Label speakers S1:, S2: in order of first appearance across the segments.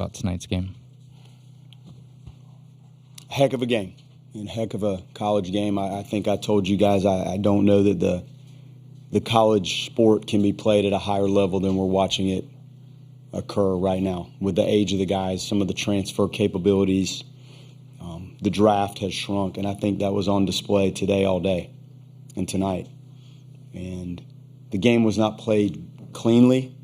S1: about tonight's game?
S2: Heck of a game and heck of a college game. I think I told you guys I don't know that the college sport can be played at a higher level than we're watching it occur right now with the age of the guys, some of the transfer capabilities. The draft has shrunk, and I think that was on display today all day and tonight. And the game was not played cleanly.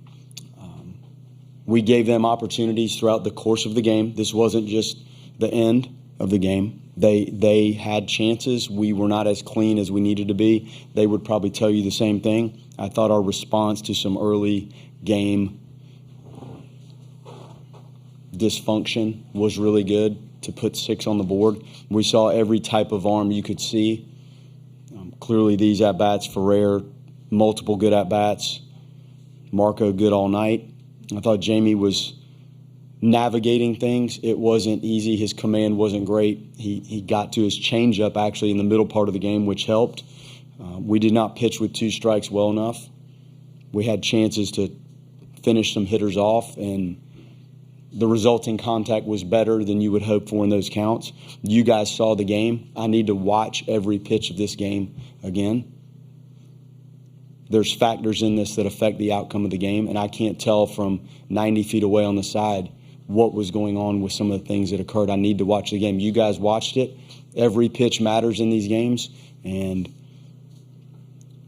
S2: We gave them opportunities throughout the course of the game. This wasn't just the end of the game. They had chances. We were not as clean as we needed to be. They would probably tell you the same thing. I thought our response to some early game dysfunction was really good to put 6 on the board. We saw every type of arm you could see. Clearly these at-bats, Ferrer, multiple good at-bats. Marco good all night. I thought Jamie was navigating things. It wasn't easy. His command wasn't great. He got to his changeup actually in the middle part of the game, which helped. We did not pitch with 2 strikes well enough. We had chances to finish some hitters off, and the resulting contact was better than you would hope for in those counts. You guys saw the game. I need to watch every pitch of this game again. There's factors in this that affect the outcome of the game, and I can't tell from 90 feet away on the side what was going on with some of the things that occurred. I need to watch the game. You guys watched it. Every pitch matters in these games, and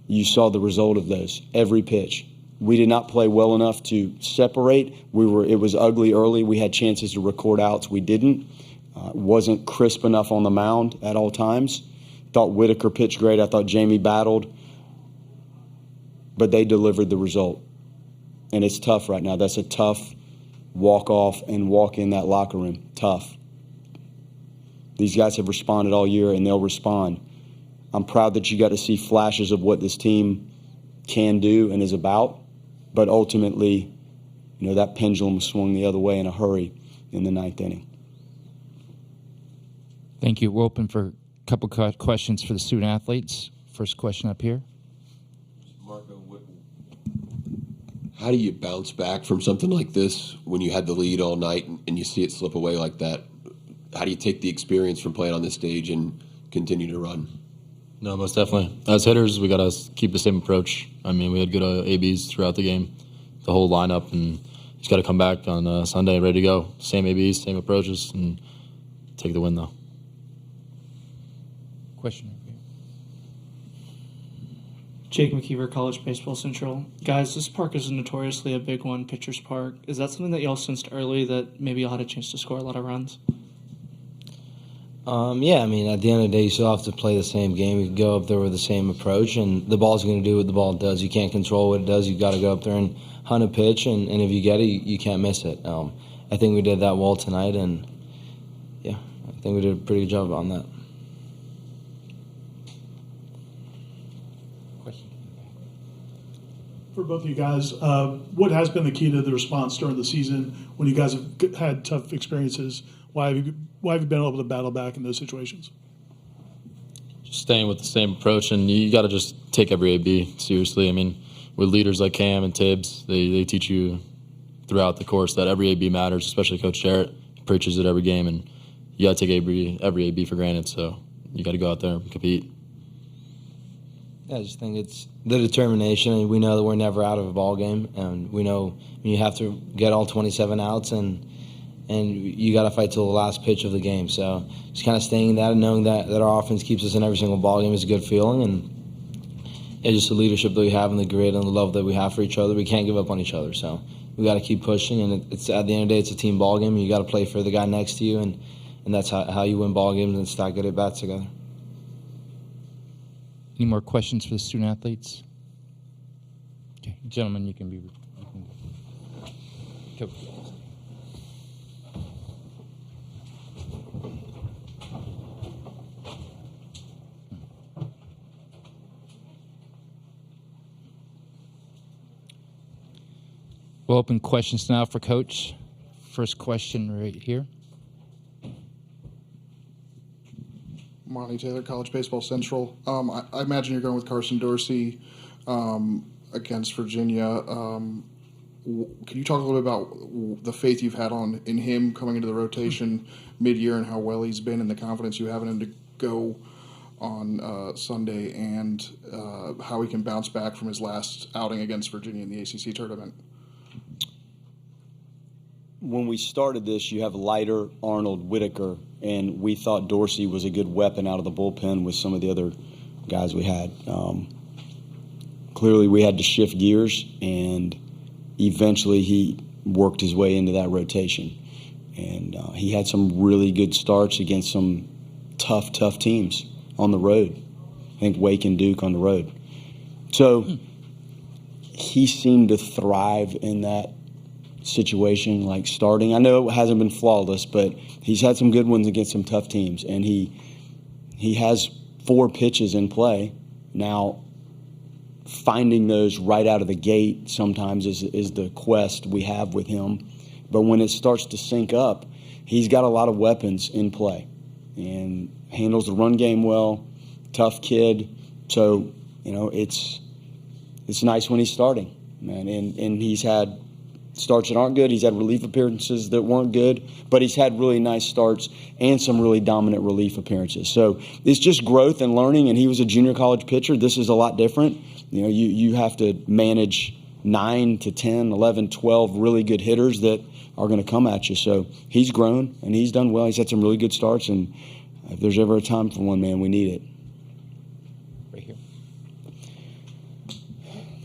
S2: you saw the result of those. Every pitch. We did not play well enough to separate. It was ugly early. We had chances to record outs. We didn't. Wasn't crisp enough on the mound at all times. Thought Whitaker pitched great. I thought Jamie battled. But they delivered the result. And it's tough right now. That's a tough walk off and walk in that locker room. Tough. These guys have responded all year, and they'll respond. I'm proud that you got to see flashes of what this team can do and is about. But ultimately, that pendulum swung the other way in a hurry in the 9th inning.
S1: Thank you. We're open for a couple questions for the student athletes. First question up here.
S3: Marco, how do you bounce back from something like this when you had the lead all night and you see it slip away like that? How do you take the experience from playing on this stage and continue to run?
S4: No, most definitely. As hitters, we got to keep the same approach. I mean, we had good ABs throughout the game, the whole lineup, and just got to come back on Sunday ready to go. Same ABs, same approaches, and take the win, though.
S1: Question.
S5: Jake McKeever, College Baseball Central. Guys, this park is notoriously a big one, pitcher's park. Is that something that y'all sensed early that maybe y'all had a chance to score a lot of runs?
S6: Yeah, I mean, at the end of the day, you still have to play the same game. You can go up there with the same approach, and the ball's going to do what the ball does. You can't control what it does. You got to go up there and hunt a pitch, and if you get it, you can't miss it. I think we did that well tonight, and yeah, I think we did a pretty good job on that.
S7: For both of you guys, what has been the key to the response during the season when you guys have had tough experiences? Why have you been able to battle back in those situations?
S4: Just staying with the same approach, and you got to just take every AB seriously. I mean, with leaders like Cam and Tibbs, they teach you throughout the course that every AB matters, especially Coach Jarrett. He preaches it every game, and you got to take every AB for granted, so you got to go out there and compete.
S6: Yeah, I just think it's the determination, and we know that we're never out of a ball game, and we know you have to get all 27 outs, and you got to fight till the last pitch of the game. So just kind of staying in that and knowing that our offense keeps us in every single ball game is a good feeling, and just the leadership that we have and the grit and the love that we have for each other. We can't give up on each other, so we got to keep pushing. And it's at the end of the day, it's a team ball game, and you got to play for the guy next to you, and that's how you win ball games and stack good at bats together.
S1: Any more questions for the student athletes? Okay, gentlemen, you can go. We'll open questions now for Coach. First question right here.
S8: Monty Taylor, College Baseball Central. I imagine you're going with Carson Dorsey against Virginia. Can you talk a little bit about the faith you've had in him coming into the rotation mid-year and how well he's been and the confidence you have in him to go on Sunday and how he can bounce back from his last outing against Virginia in the ACC tournament?
S2: When we started this, you have Leiter, Arnold, Whitaker, and we thought Dorsey was a good weapon out of the bullpen with some of the other guys we had. Clearly, we had to shift gears, and eventually he worked his way into that rotation. And he had some really good starts against some tough teams on the road. I think Wake and Duke on the road. So he seemed to thrive in that situation, like starting. I know it hasn't been flawless, but he's had some good ones against some tough teams, and he has 4 pitches in play. Now, finding those right out of the gate sometimes is the quest we have with him. But when it starts to sync up, he's got a lot of weapons in play and handles the run game well, tough kid. So, it's nice when he's starting, man. And he's had starts that aren't good. He's had relief appearances that weren't good, but he's had really nice starts and some really dominant relief appearances. So it's just growth and learning, and he was a junior college pitcher. This is a lot different. You have to manage 9 to 10, 11, 12 really good hitters that are going to come at you. So he's grown, and he's done well. He's had some really good starts, and if there's ever a time for one, man, we need it.
S1: Right here.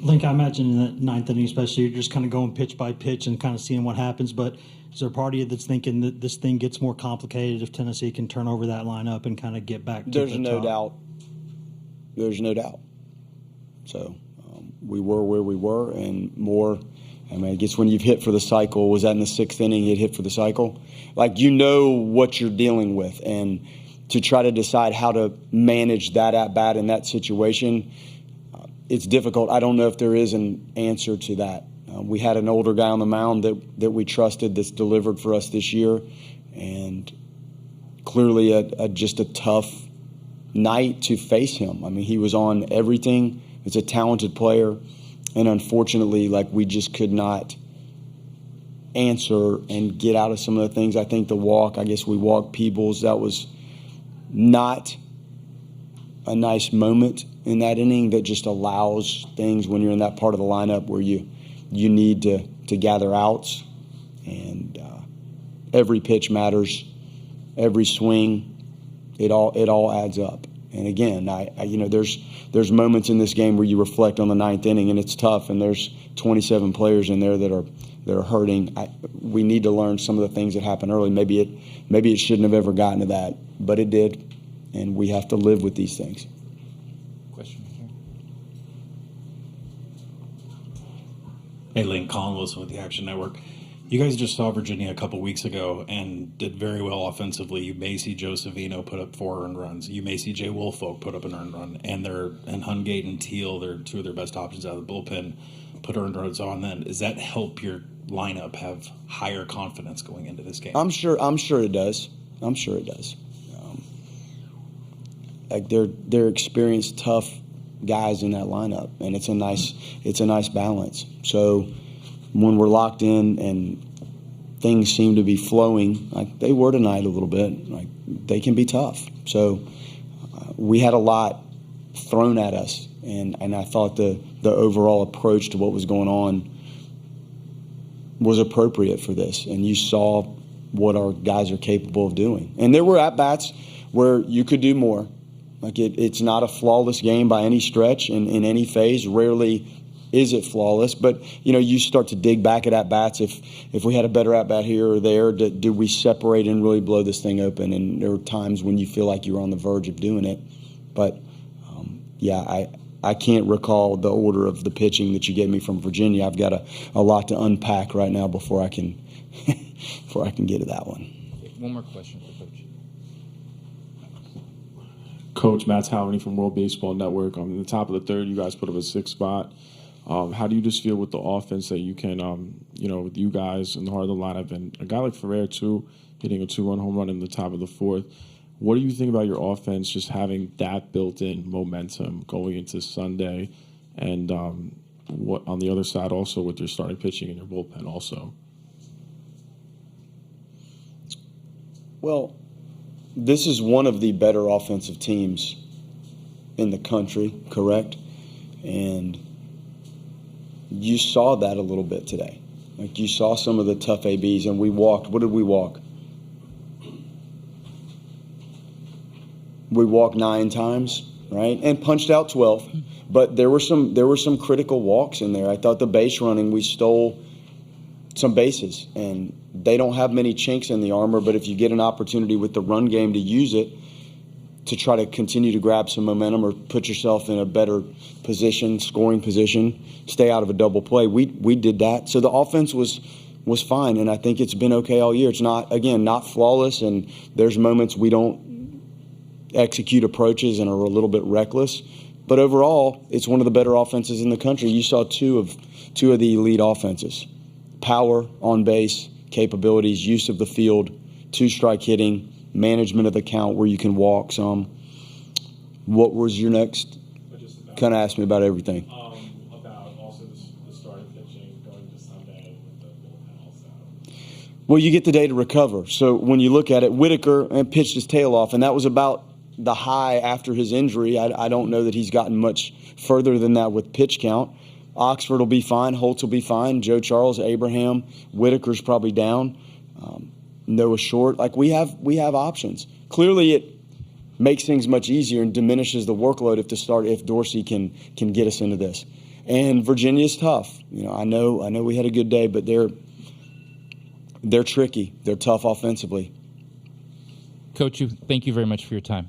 S9: Link, I imagine in the 9th inning especially, you're just kind of going pitch by pitch and kind of seeing what happens. But is there a part of you that's thinking that this thing gets more complicated if Tennessee can turn over that lineup and kind of get back to the top?
S2: There's no doubt. So we were where we were and more. I mean, I guess when you've hit for the cycle, was that in the 6th inning you'd hit for the cycle? Like, what you're dealing with. And to try to decide how to manage that at-bat in that situation, it's difficult. I don't know if there is an answer to that. We had an older guy on the mound that we trusted that's delivered for us this year, and clearly just a tough night to face him. I mean, he was on everything. He's a talented player, and unfortunately, we just could not answer and get out of some of the things. I think the walk, I guess we walked Peebles. That was not a nice moment in that inning that just allows things when you're in that part of the lineup where you need to gather outs, and every pitch matters, every swing, it all adds up. And again, there's moments in this game where you reflect on the 9th inning and it's tough, and there's 27 players in there that are hurting. We need to learn some of the things that happened early. Maybe it shouldn't have ever gotten to that, but it did, and we have to live with these things.
S1: Question here.
S10: Hey, Link, Colin Wilson with the Action Network. You guys just saw Virginia a couple weeks ago and did very well offensively. You may see Joe Savino put up 4 earned runs. You may see Jay Woolfolk put up an earned run. And Hungate and Teal, they're 2 of their best options out of the bullpen, put earned runs on then. Does that help your lineup have higher confidence going into this game?
S2: I'm sure it does. They're experienced, tough guys in that lineup, and it's a nice balance. So when we're locked in and things seem to be flowing like they were tonight a little bit, like they can be tough. So we had a lot thrown at us, and I thought the overall approach to what was going on was appropriate for this, and you saw what our guys are capable of doing. And there were at-bats where you could do more. Like it's not a flawless game by any stretch in any phase. Rarely is it flawless, but you start to dig back at bats. If we had a better at bat here or there, do we separate and really blow this thing open? And there were times when you feel like you're on the verge of doing it, but I can't recall the order of the pitching that you gave me from Virginia. I've got a lot to unpack right now before I can get to that one.
S1: One more question for Coach.
S11: Coach, Matt Tawney from World Baseball Network. In the top of the 3rd, you guys put up a 6th spot. How do you just feel with the offense that you can, with you guys in the heart of the lineup, and a guy like Ferrer, too, hitting a 2-run home run in the top of the 4th? What do you think about your offense just having that built-in momentum going into Sunday? And what on the other side also with your starting pitching and your bullpen also?
S2: Well, this is one of the better offensive teams in the country, correct? And you saw that a little bit today. Like, you saw some of the tough ABs, and we walked. What did we walk? We walked 9 times, right? And punched out 12. But there were some critical walks in there. I thought the base running, we stole some bases, and they don't have many chinks in the armor, but if you get an opportunity with the run game to use it to try to continue to grab some momentum or put yourself in a better position, scoring position, stay out of a double play, we did that. So the offense was fine, and I think it's been okay all year. It's not flawless, and there's moments we don't execute approaches and are a little bit reckless. But overall, it's one of the better offenses in the country. You saw two of the elite offenses. Power, on base, capabilities, use of the field, 2-strike hitting, management of the count where you can walk some. What was your next? Kind of ask me about everything.
S11: About also the starting pitching going to Sunday with the bullpen also.
S2: Well, you get the day to recover. So when you look at it, Whitaker pitched his tail off, and that was about the high after his injury. I don't know that he's gotten much further than that with pitch count. Oxford will be fine. Holtz will be fine. Joe Charles, Abraham, Whitaker's probably down. Noah Short. Like, we have options. Clearly, it makes things much easier and diminishes the workload if Dorsey can get us into this. And Virginia's tough. I know we had a good day, but they're tricky. They're tough offensively.
S1: Coach, thank you very much for your time.